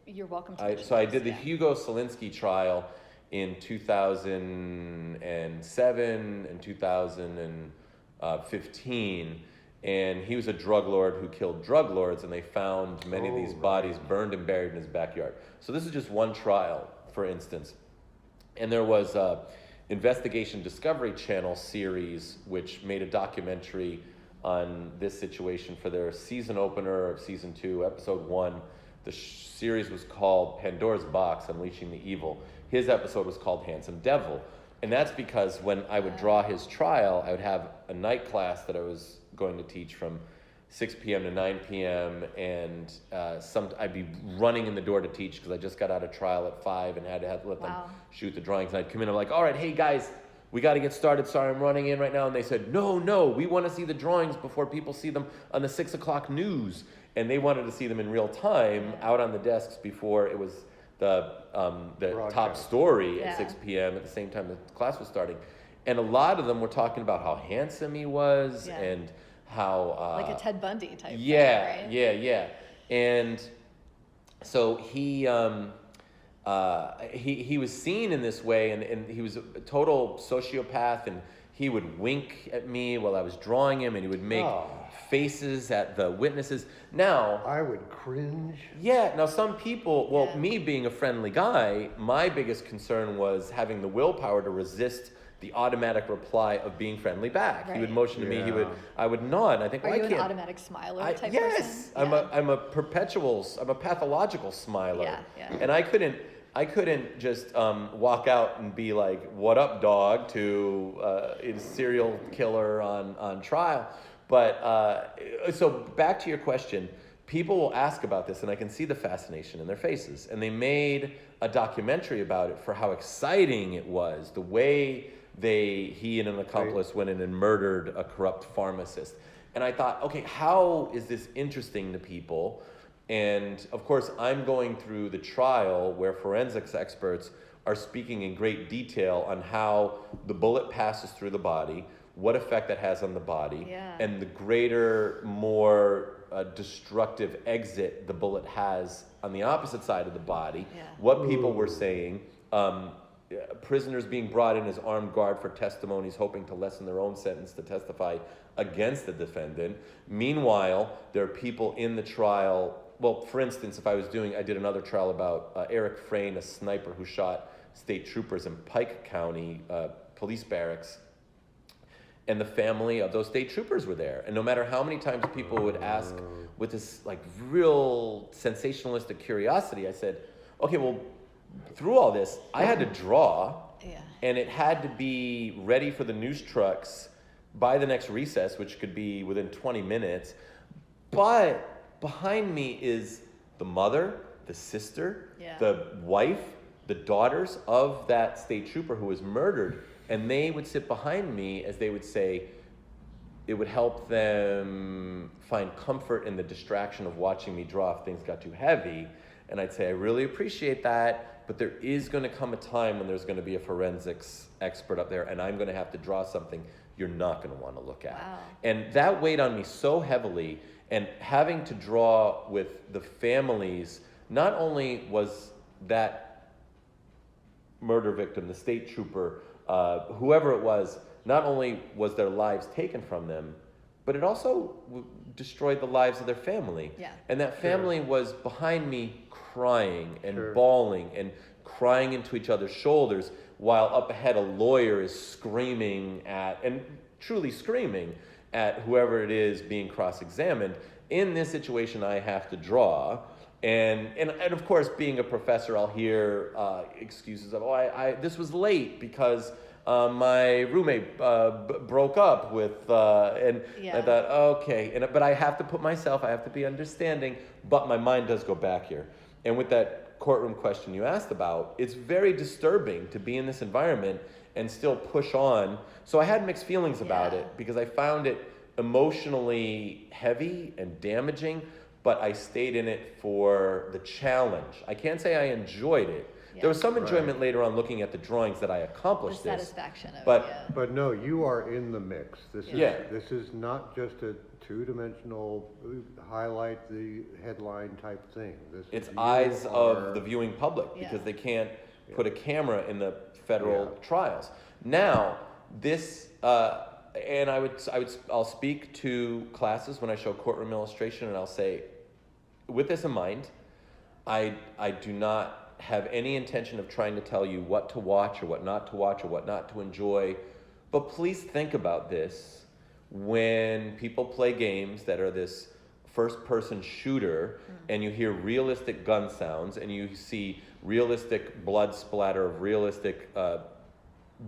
You're welcome to. So I did the Hugo Solinsky trial in 2007 and 2015, and he was a drug lord who killed drug lords, and they found many of these bodies burned and buried in his backyard. So this is just one trial, for instance. And there was a Investigation Discovery Channel series which made a documentary on this situation for their season opener of season 2, episode 1. The series was called Pandora's Box, Unleashing the Evil. His episode was called Handsome Devil. And that's because when I would draw his trial, I would have a night class that I was going to teach from 6 p.m. to 9 p.m. And I'd be running in the door to teach because I just got out of trial at 5 and had to let them shoot the drawings. And I'd come in and I'm like, all right, hey guys, we got to get started. Sorry, I'm running in right now. And they said, no, we want to see the drawings before people see them on the 6 o'clock news. And they wanted to see them in real time out on the desks before it was the top story at 6 p.m. at the same time the class was starting. And a lot of them were talking about how handsome he was and how... like a Ted Bundy type thing, right? Yeah. And so he was seen in this way, and he was a total sociopath, and he would wink at me while I was drawing him, and he would make faces at the witnesses. Now... I would cringe. Yeah, now some people, me being a friendly guy, my biggest concern was having the willpower to resist the automatic reply of being friendly back. Right. He would motion to me, I would nod, and I think, Are you an automatic smiler type person? Yes, I'm a pathological smiler. Yeah. And I couldn't just walk out and be like, what up, dog, to a serial killer on trial. But, so back to your question, people will ask about this, and I can see the fascination in their faces. And they made a documentary about it for how exciting it was, the way he and an accomplice went in and murdered a corrupt pharmacist. And I thought, okay, how is this interesting to people? And of course, I'm going through the trial where forensics experts are speaking in great detail on how the bullet passes through the body, what effect that has on the body, and the greater, more destructive exit the bullet has on the opposite side of the body. What people were saying, prisoners being brought in as armed guard for testimonies, hoping to lessen their own sentence to testify against the defendant. Meanwhile, there are people in the trial. Well, for instance, I did another trial about Eric Frayne, a sniper who shot state troopers in Pike County police barracks. And the family of those state troopers were there. And no matter how many times people would ask with this like real sensationalistic curiosity, I said, okay, well, through all this, I had to draw, and it had to be ready for the news trucks by the next recess, which could be within 20 minutes. But behind me is the mother, the sister, Yeah. the wife, the daughters of that state trooper who was murdered, and they would sit behind me as they would say, it would help them find comfort in the distraction of watching me draw if things got too heavy. And I'd say, I really appreciate that, but there is going to come a time when there's going to be a forensics expert up there, and I'm going to have to draw something you're not going to want to look at. Wow. And that weighed on me so heavily, and having to draw with the families, not only was that murder victim, the state trooper, whoever it was, not only was their lives taken from them, but it also destroyed the lives of their family. Yeah. And that family was behind me crying and Sure. bawling and crying into each other's shoulders, while up ahead a lawyer is screaming at, and truly screaming at, whoever it is being cross-examined. In this situation, I have to draw. And of course, being a professor, I'll hear excuses of, this was late because my roommate broke up with, and Yeah. I thought, okay, but I have to put myself, I have to be understanding, but my mind does go back here. And with that courtroom question you asked about, it's very disturbing to be in this environment and still push on. So I had mixed feelings about Yeah. it, because I found it emotionally heavy and damaging, but I stayed in it for the challenge. I can't say I enjoyed it. Yeah. There was some Right. enjoyment later on looking at the drawings that I The accomplished this. satisfaction of But- it, yeah. But no, you are in the mix. Yeah. This is not just a two-dimensional highlight the headline type thing. It's you eyes are- of the viewing public, because Yeah. they can't put a camera in the federal Yeah. trials. Now, this, and I'll speak to classes when I show courtroom illustration, and I'll say, with this in mind, I do not have any intention of trying to tell you what to watch or what not to watch or what not to enjoy, but please think about this when people play games that are this first-person shooter, and you hear realistic gun sounds, and you see realistic blood splatter of realistic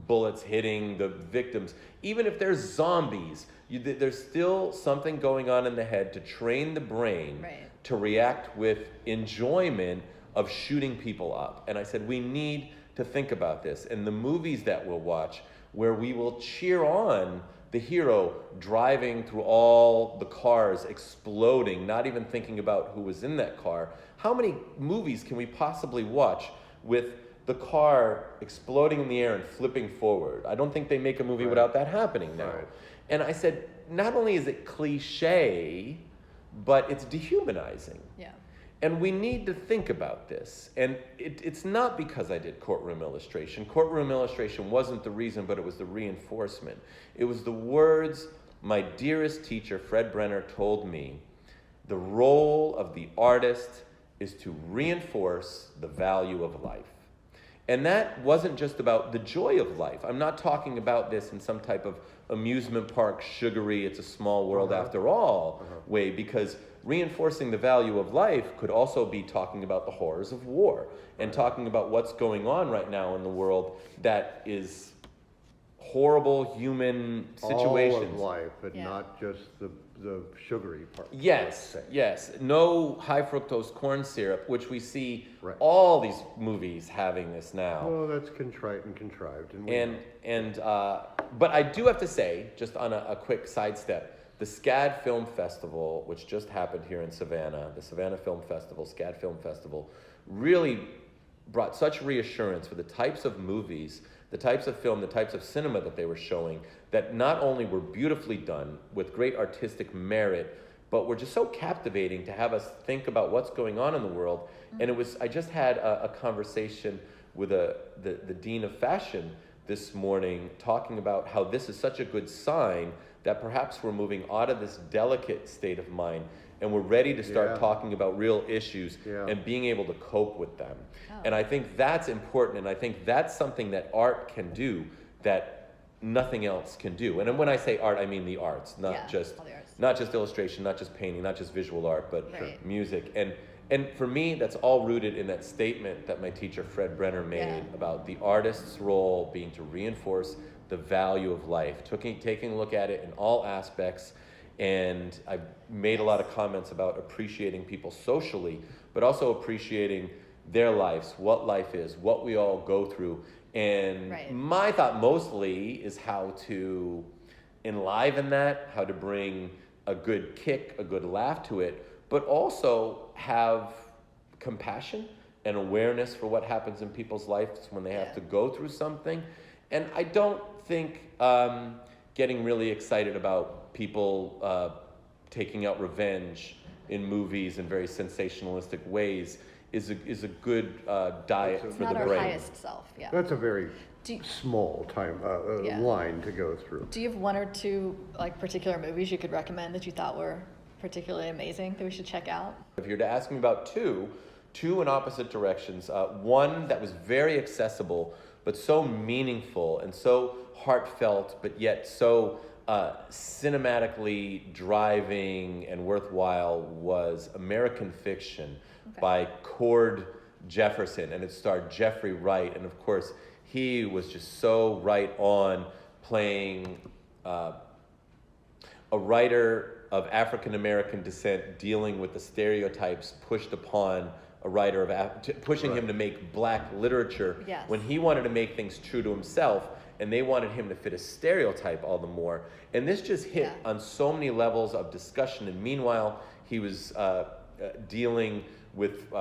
bullets hitting the victims. Even if there's zombies, there's still something going on in the head to train the brain Right. to react with enjoyment of shooting people up. And I said, we need to think about this. And the movies that we'll watch, where we will cheer on the hero driving through all the cars, exploding, not even thinking about who was in that car. How many movies can we possibly watch with the car exploding in the air and flipping forward? I don't think they make a movie Right. without that happening now. Right. And I said, not only is it cliche, but it's dehumanizing. Yeah. And we need to think about this. And it's not because I did courtroom illustration. Courtroom illustration wasn't the reason, but it was the reinforcement. It was the words my dearest teacher, Fred Brenner, told me. The role of the artist is to reinforce the value of life. And that wasn't just about the joy of life. I'm not talking about this in some type of amusement park, sugary, it's a small world after all way, because reinforcing the value of life could also be talking about the horrors of war and talking about what's going on right now in the world that is horrible human situations. All of life, but Yeah. not just the sugary part. Yes, yes. No high fructose corn syrup, which we see Right. all these movies having this now. Oh, that's contrite and contrived. And we And but I do have to say, just on a quick sidestep, the SCAD Film Festival, which just happened here in Savannah, the Savannah Film Festival, SCAD Film Festival, really brought such reassurance for the types of movies, the types of film, the types of cinema that they were showing, that not only were beautifully done with great artistic merit, but were just so captivating to have us think about what's going on in the world. And it was, I just had a conversation with the Dean of Fashion this morning, talking about how this is such a good sign that perhaps we're moving out of this delicate state of mind and we're ready to start Yeah. talking about real issues Yeah. and being able to cope with them. Oh. And I think that's important, and I think that's something that art can do that nothing else can do. And when I say art, I mean the arts, not Yeah, just all the arts. not just illustration, not just painting, not just visual art, but Right. music. And for me, that's all rooted in that statement that my teacher Fred Brenner made Yeah. about the artist's role being to reinforce the value of life, taking a look at it in all aspects. And I've made a lot of comments about appreciating people socially, but also appreciating their lives, what life is, what we all go through. And Right. my thought mostly is how to enliven that, how to bring a good kick, a good laugh to it, but also have compassion and awareness for what happens in people's lives when they have to go through something. And I don't think getting really excited about people taking out revenge in movies in very sensationalistic ways is a good diet It's for not the our brain. highest self, yeah. That's a very Do you- small time Yeah. line to go through. Do you have one or two like particular movies you could recommend that you thought were particularly amazing that we should check out? If you're to ask me about two in opposite directions, one that was very accessible, but so meaningful and so heartfelt, but yet so cinematically driving and worthwhile was American Fiction by Cord Jefferson, and it starred Jeffrey Wright, and of course he was just so right on playing a writer of African American descent dealing with the stereotypes pushed upon a writer of pushing him to make black literature Yes. when he wanted to make things true to himself, and they wanted him to fit a stereotype all the more. And this just hit on so many levels of discussion. And meanwhile, he was dealing with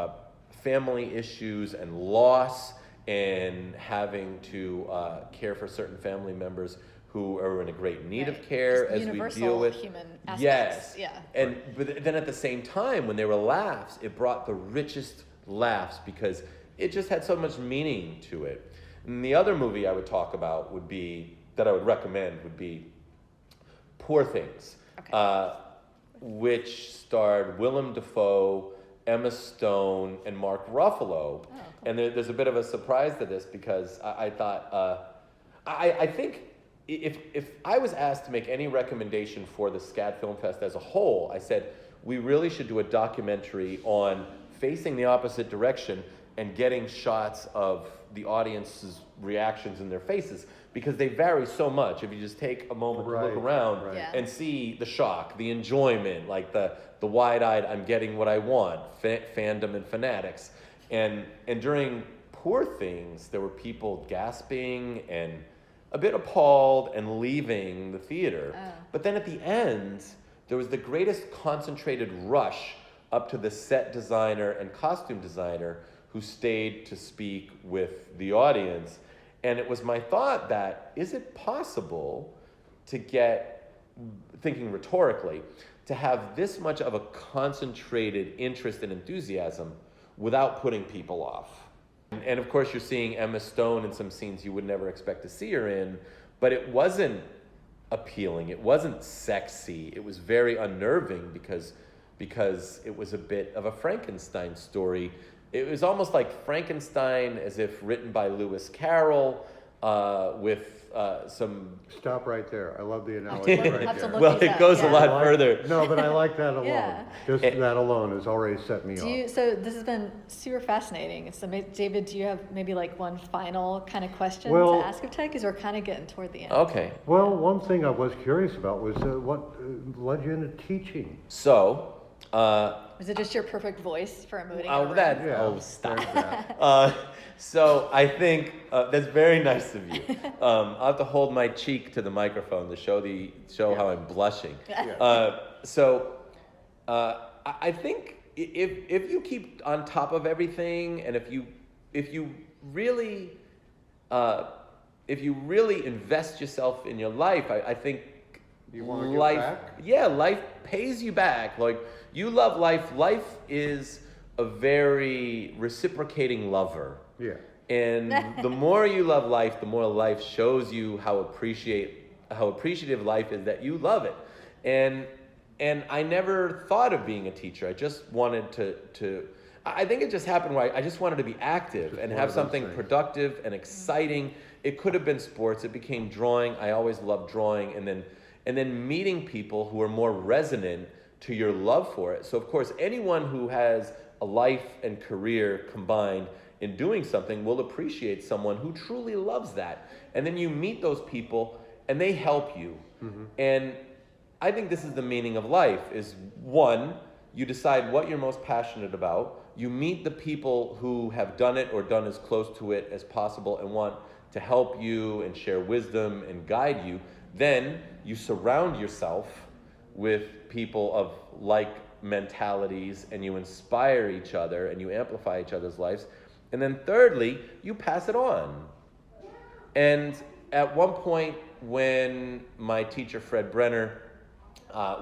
family issues and loss, and having to care for certain family members who are in a great need of care Just as we universal deal with human aspects. Yes. Yeah. And but then at the same time, when there were laughs, it brought the richest laughs because it just had so much meaning to it. And the other movie I would talk about would be that I would recommend would be Poor Things, which starred Willem Dafoe, Emma Stone, and Mark Ruffalo. Cool. And there's a bit of a surprise to this because I thought I think. If I was asked to make any recommendation for the SCAD Film Fest as a whole, I said we really should do a documentary on facing the opposite direction and getting shots of the audience's reactions in their faces, because they vary so much. If you just take a moment to look around Yeah. and see the shock, the enjoyment, like the wide-eyed, I'm getting what I want, fandom and fanatics. And during Poor Things, there were people gasping and a bit appalled and leaving the theater. But then at the end, there was the greatest concentrated rush up to the set designer and costume designer who stayed to speak with the audience. And it was my thought that, is it possible to get, thinking rhetorically, to have this much of a concentrated interest and enthusiasm without putting people off? And of course, you're seeing Emma Stone in some scenes you would never expect to see her in, but it wasn't appealing. It wasn't sexy. It was very unnerving because it was a bit of a Frankenstein story. It was almost like Frankenstein as if written by Lewis Carroll with some... Stop right there. I love the analogy right Have to there. look Well, these it up, goes a yeah. lot further. No, but I like that alone. Yeah. Just that alone has already set me off. So this has been super fascinating. So David, do you have maybe like one final kind of question Well- to ask of Ted? Because we're kind of getting toward the end. Okay. Well, one thing I was curious about was what led you into teaching? So... Was it just your perfect voice for emoting? in a Oh, room? that, Yeah, oh, stop. there's that. So I think that's very nice of you. I'll have to hold my cheek to the microphone to show how I'm blushing. So I think if you keep on top of everything, and if you really invest yourself in your life, I think You wanna give life, back? yeah, life pays you back. Like, you love life. Life is a very reciprocating lover. Yeah. And the more you love life, the more life shows you how appreciative life is that you love it. And I never thought of being a teacher. I just wanted to I think it just happened where I just wanted to be active and one have of those something things. productive and exciting. It could have been sports. It became drawing. I always loved drawing. And then meeting people who are more resonant to your love for it. So of course, anyone who has a life and career combined in doing something will appreciate someone who truly loves that. And then you meet those people and they help you. Mm-hmm. And I think this is the meaning of life is, one, you decide what you're most passionate about, you meet the people who have done it or done as close to it as possible and want to help you and share wisdom and guide you. Then you surround yourself with people of like mentalities, and you inspire each other and you amplify each other's lives. And then thirdly, you pass it on. And at one point, when my teacher Fred Brenner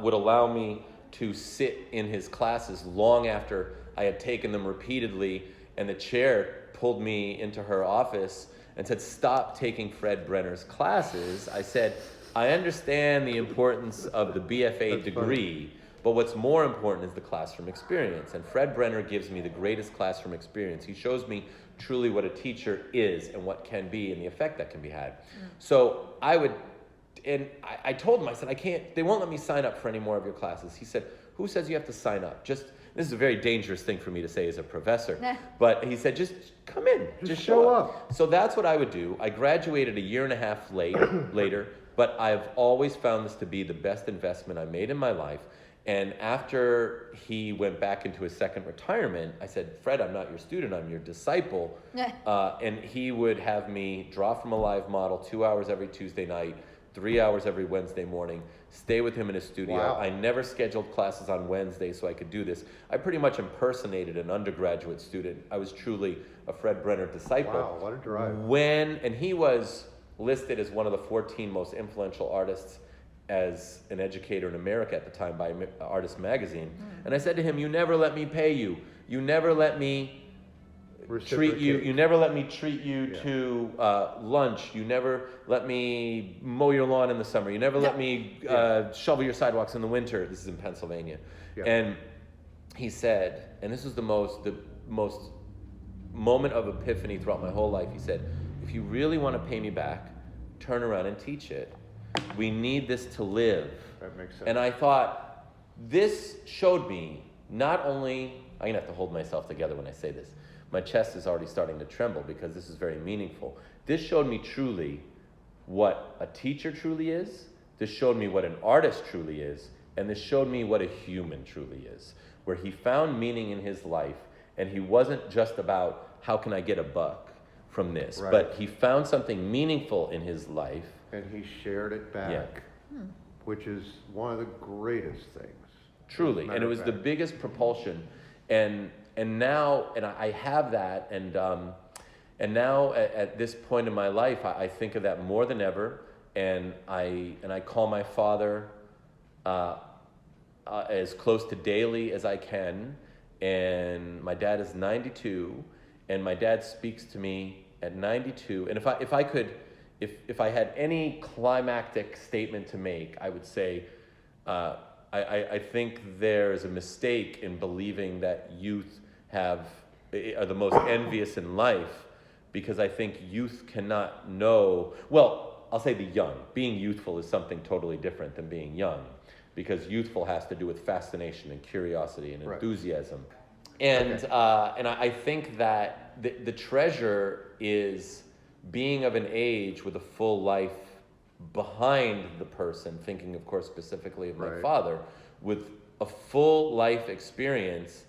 would allow me to sit in his classes long after I had taken them repeatedly, and the chair pulled me into her office and said, "Stop taking Fred Brenner's classes," I said, "I understand the importance of the BFA degree, but what's more important is the classroom experience." And Fred Brenner gives me the greatest classroom experience. He shows me truly what a teacher is and what can be and the effect that can be had. So I told him, I said, they won't let me sign up for any more of your classes. He said, "Who says you have to sign up? This is a very dangerous thing for me to say as a professor, but he said, just come in, just show up." So that's what I would do. I graduated a year and a half later, but I've always found this to be the best investment I made in my life. And after he went back into his second retirement, I said, "Fred, I'm not your student, I'm your disciple." And he would have me draw from a live model 2 hours every Tuesday night, 3 hours every Wednesday morning, stay with him in his studio. Wow. I never scheduled classes on Wednesday so I could do this. I pretty much impersonated an undergraduate student. I was truly a Fred Brenner disciple. Wow, what a drive. And he was listed as one of the 14 most influential artists as an educator in America at the time by Artist Magazine. And I said to him, "You never let me pay you. You never let me treat you. You never let me treat you to lunch. You never let me mow your lawn in the summer. You never let me shovel your sidewalks in the winter." This is in Pennsylvania. And he said, and this was the most moment of epiphany throughout my whole life. He said, "If you really want to pay me back, turn around and teach it. We need this to live." That makes sense. And I thought, this showed me not only, I'm going to have to hold myself together when I say this. My chest is already starting to tremble because this is very meaningful. This showed me truly what a teacher truly is. This showed me what an artist truly is. And this showed me what a human truly is, where he found meaning in his life. And he wasn't just about, how can I get a buck from this? Right. But he found something meaningful in his life. And he shared it back, which is one of the greatest things. Truly, and it was the biggest propulsion, and now I have that, and now at this point in my life, I think of that more than ever, and I call my father as close to daily as I can, and my dad is 92, and my dad speaks to me at 92, and if I had any climactic statement to make, I would say, I think there's a mistake in believing that youth are the most envious in life, because I think youth cannot know, well, I'll say the young. Being youthful is something totally different than being young, because youthful has to do with fascination and curiosity and enthusiasm. And I think that the treasure is being of an age with a full life behind the person, thinking, of course, specifically of my father, with a full life experience,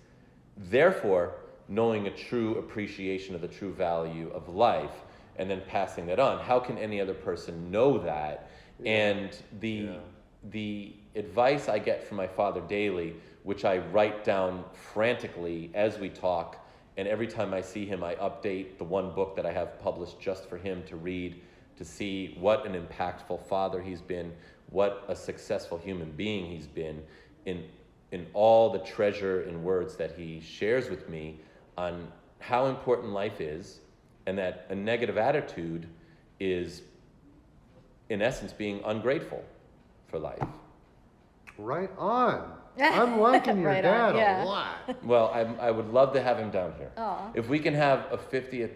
therefore knowing a true appreciation of the true value of life, and then passing that on. How can any other person know that? And the advice I get from my father daily, which I write down frantically as we talk, and every time I see him, I update the one book that I have published just for him to read, to see what an impactful father he's been, what a successful human being he's been, in all the treasure in words that he shares with me on how important life is, and that a negative attitude is, in essence, being ungrateful for life. Right on. I'm liking your dad a lot. Well, I would love to have him down here. Aw. If we can have a 50th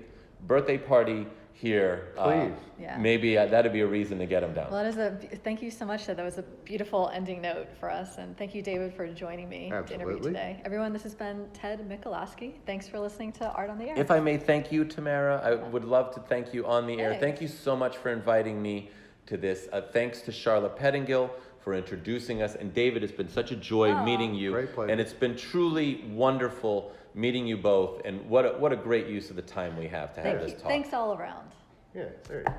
birthday party here, Please. maybe that'd be a reason to get him down. Well, thank you so much. That was a beautiful ending note for us. And thank you, David, for joining me to interview today. Everyone, this has been Ted Michalowski. Thanks for listening to Art on the Air. If I may thank you, Tamara, I would love to thank you on the air. Hey. Thank you so much for inviting me to this. Thanks to Charlotte Pettingill for introducing us. And David, it's been such a joy meeting you. Great pleasure. And it's been truly wonderful meeting you both. And what a great use of the time we have to have this talk. Thanks all around. Yeah, there you go.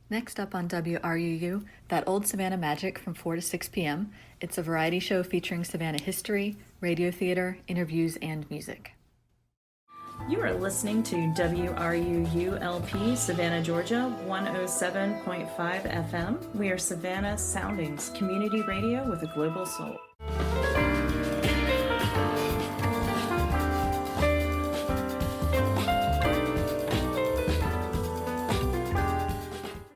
Next up on WRUU, That Old Savannah Magic from 4 to 6 p.m. It's a variety show featuring Savannah history, radio theater, interviews, and music. You are listening to WRUU LP, Savannah, Georgia, 107.5 FM. We are Savannah Soundings, community radio with a global soul.